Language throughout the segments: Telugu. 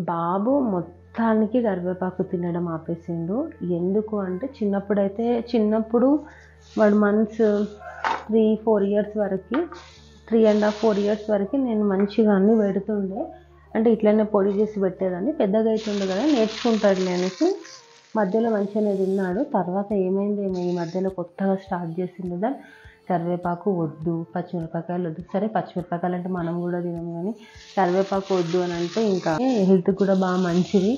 బాబు మొత్తానికి కరివేపాకు తినడం ఆపేసిండు. ఎందుకు అంటే చిన్నప్పుడు వాడు మంత్స్ 3-4 ఇయర్స్ వరకు 3.5 4 ఇయర్స్ వరకు నేను మంచిగా అన్నీ పెడుతుండే. అంటే ఇట్లనే పొడి చేసి పెట్టేదాన్ని. పెద్దగా అవుతుండే కదా నేర్చుకుంటాడులే అనేసి మధ్యలో మంచిగానే తిన్నాడు. తర్వాత ఏమైందేమో ఈ మధ్యలో కొత్తగా స్టార్ట్ చేసిండు కదా కరివేపాకు వద్దు, పచ్చిమిరపకాయలు వద్దు. సరే పచ్చిమిరపకాయలు అంటే మనం కూడా తినము, కానీ కరివేపాకు వద్దు అని అంటే ఇంకా హెల్త్ కూడా బాగా మంచిది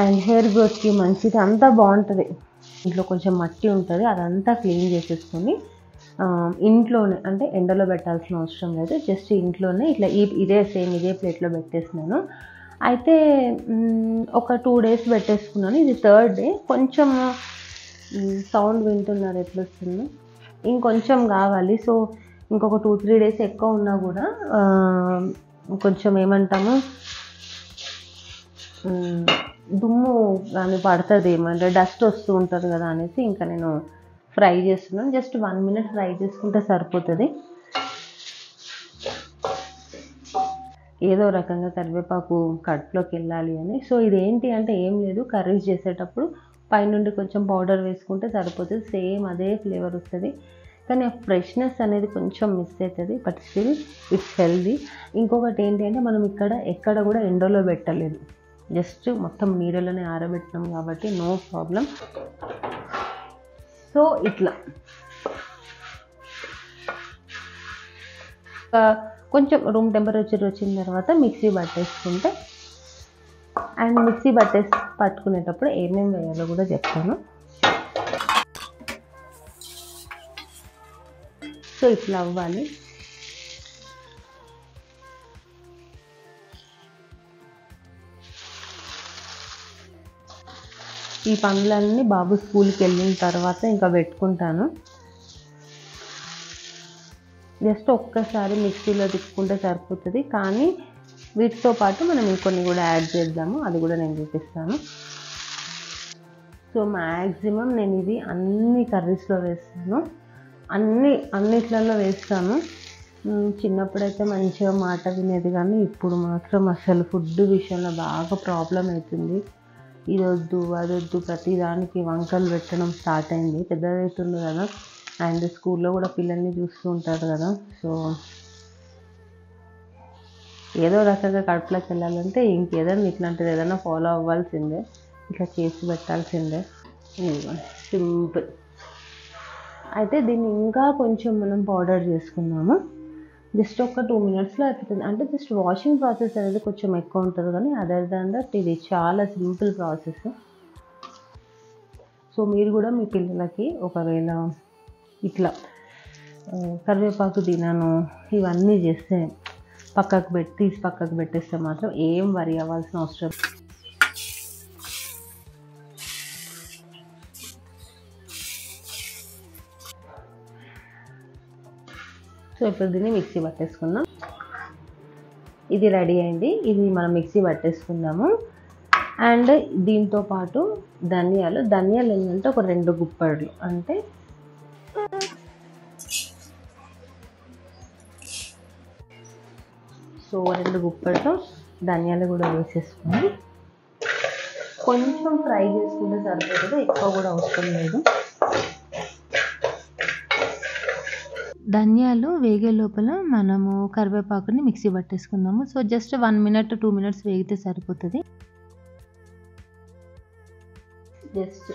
అండ్ హెయిర్ గ్రోత్కి మంచిది, అంతా బాగుంటుంది. ఇంట్లో కొంచెం మట్టి ఉంటుంది, అదంతా క్లీన్ చేసేసుకొని ఇంట్లోనే, అంటే ఎండలో పెట్టాల్సిన అవసరం లేదు, జస్ట్ ఇంట్లోనే ఇట్లా ఇదే ప్లేట్లో పెట్టేసినాను. అయితే ఒక 2 days పెట్టేసుకున్నాను. ఇది 3rd day. కొంచెం సౌండ్ వింటున్నారు ఎట్లా వస్తుందో, ఇంకొంచెం కావాలి. సో ఇంకొక 2-3 days ఎక్కువ ఉన్నా కూడా కొంచెం ఏమంటాము దుమ్ము కానీ పడుతుంది, ఏమంటే డస్ట్ వస్తూ ఉంటుంది కదా అనేసి ఇంకా నేను ఫ్రై చేస్తున్నాను. జస్ట్ 1 minute ఫ్రై చేసుకుంటే సరిపోతుంది. ఏదో రకంగా కరివేపాకు కడుపులోకి వెళ్ళాలి అని. సో ఇదేంటి అంటే ఏం లేదు, కర్రీస్ చేసేటప్పుడు పైనుండి కొంచెం పౌడర్ వేసుకుంటే సరిపోతుంది, సేమ్ అదే ఫ్లేవర్ వస్తుంది. కానీ ఆ ఫ్రెష్నెస్ అనేది కొంచెం మిస్ అవుతుంది, బట్ స్టిల్ ఇట్స్ హెల్దీ. ఇంకొకటి ఏంటి అంటే మనం ఎక్కడ కూడా ఎండలో పెట్టలేదు, జస్ట్ మొత్తం నీడలోనే ఆరబెట్టినాం కాబట్టి నో ప్రాబ్లం. సో ఇట్లా కొంచెం రూమ్ టెంపరేచర్ వచ్చిన తర్వాత మిక్సీ పట్టేసుకుంటే, అండ్ మిక్సీ పట్టుకునేటప్పుడు ఏమేమి వేయాలో కూడా చెప్తాను. సో ఇట్లా అవ్వాలి. ఈ పనులన్నీ బాబు స్కూల్కి వెళ్ళిన తర్వాత ఇంకా పెట్టుకుంటాను. జస్ట్ ఒక్కసారి మిక్సీలో తిప్పుకుంటే సరిపోతుంది, కానీ వీటితో పాటు మనం ఇంకొన్ని కూడా యాడ్ చేద్దాము, అది కూడా నేను చూపిస్తాను. సో మ్యాక్సిమం నేను ఇది అన్ని కర్రీస్లో వేస్తాను, అన్నిట్లలో వేస్తాను. చిన్నప్పుడైతే మంచిగా మాట వినేది, కానీ ఇప్పుడు మాత్రం అసలు ఫుడ్ విషయంలో బాగా ప్రాబ్లం అవుతుంది. ఇది వద్దు అది వద్దు, ప్రతిదానికి వంకలు పెట్టడం స్టార్ట్ అయింది. పెద్దగా అవుతుంది కదా, అండ్ స్కూల్లో కూడా పిల్లల్ని చూస్తూ ఉంటారు కదా. సో ఏదో రకంగా కడుపులోకి వెళ్ళాలంటే ఇంకేదైనా ఇట్లాంటిది ఏదైనా ఫాలో అవ్వాల్సిందే, ఇట్లా చేసి పెట్టాల్సిందే. సింపుల్. అయితే దీన్ని ఇంకా కొంచెం మనం పౌడర్ చేసుకుందాము. జస్ట్ ఒక 2 minutesలో అయిపోతుంది. అంటే జస్ట్ వాషింగ్ ప్రాసెస్ అనేది కొంచెం ఎక్కువ ఉంటుంది, కానీ అదర్ దాన్ దట్ ఇది చాలా సింపుల్ ప్రాసెస్. సో మీరు కూడా మీ పిల్లలకి ఒకవేళ ఇట్లా కరివేపాకు తినను ఇవన్నీ చేస్తే తీసి పక్కకు పెట్టేస్తే మాత్రం ఏం వరి అవ్వాల్సిన అవసరం. సో ఇప్పుడు దీన్ని మిక్సీ పట్టేసుకుందాం. ఇది రెడీ అయింది, ఇది మనం మిక్సీ పట్టేసుకుందాము. అండ్ దీంతో పాటు ధనియాలు ఏంటంటే ఒక 2 గుప్పెళ్ళు, అంటే సో 2 గుప్పెళ్ళు ధనియాలు కూడా వేసేసుకుని కొంచెం ఫ్రై చేసుకుంటే సరిపోతుంది, ఎక్కువ కూడా అవసరం లేదు. ధనియాలు వేగే లోపల మనము కరివేపాకుని మిక్సీ పట్టేసుకుందాము. సో జస్ట్ 1 minute 2 minutes వేగితే సరిపోతుంది. జస్ట్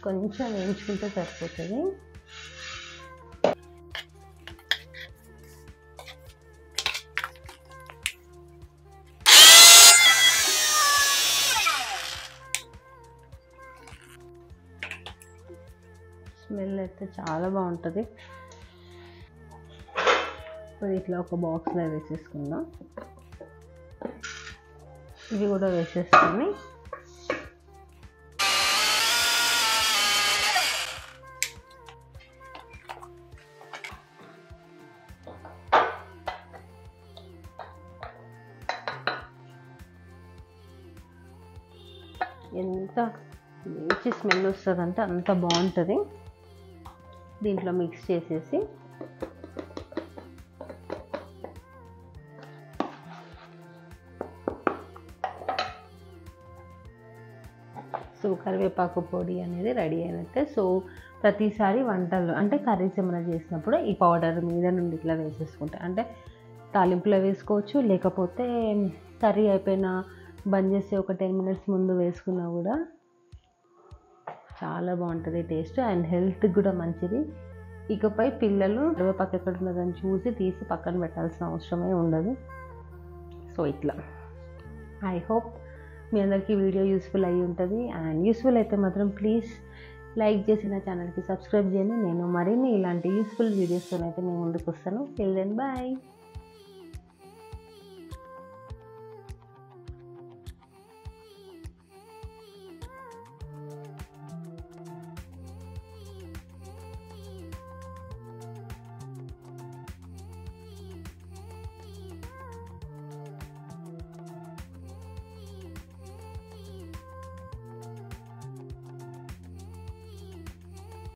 కొంచెం వేయించుకుంటే సరిపోతుంది. స్మెల్ అయితే చాలా బాగుంటుంది. సో ఇట్లా ఒక బాక్స్లో వేసేసుకుందాం. ఇవి కూడా వేసేసుకొని ఎంత మంచి స్మెల్ వస్తుందంటే అంత బాగుంటుంది. దీంట్లో మిక్స్ చేసేసి సో కరివేపాకు పొడి అనేది రెడీ అయినట్టే. సో ప్రతిసారి వంటలు అంటే కర్రీస్ ఏమైనా చేసినప్పుడు ఈ పౌడర్ మీద నుండి ఇట్లా వేసేసుకుంటా. అంటే తాలింపులో వేసుకోవచ్చు, లేకపోతే కర్రీ అయిపోయిన బంద్ చేసి ఒక 10 మినిట్స్ ముందు వేసుకున్నా కూడా చాలా బాగుంటుంది టేస్ట్ అండ్ హెల్త్కి కూడా మంచిది. ఇకపై పిల్లలు కరివేపాకు ఎక్కడ ఉన్నదని చూసి తీసి పక్కన పెట్టాల్సిన అవసరమే ఉండదు. సో ఇట్లా ఐ హోప్ మీ అందరికీ వీడియో యూస్ఫుల్ అయ్యి ఉంటుంది. అండ్ యూస్ఫుల్ అయితే మాత్రం ప్లీజ్ లైక్ చేసి నా ఛానల్కి సబ్స్క్రైబ్ చేయండి. నేను మరిన్ని ఇలాంటి యూస్ఫుల్ వీడియోస్తో అయితే మేము ముందుకు వస్తాను. Till then bye.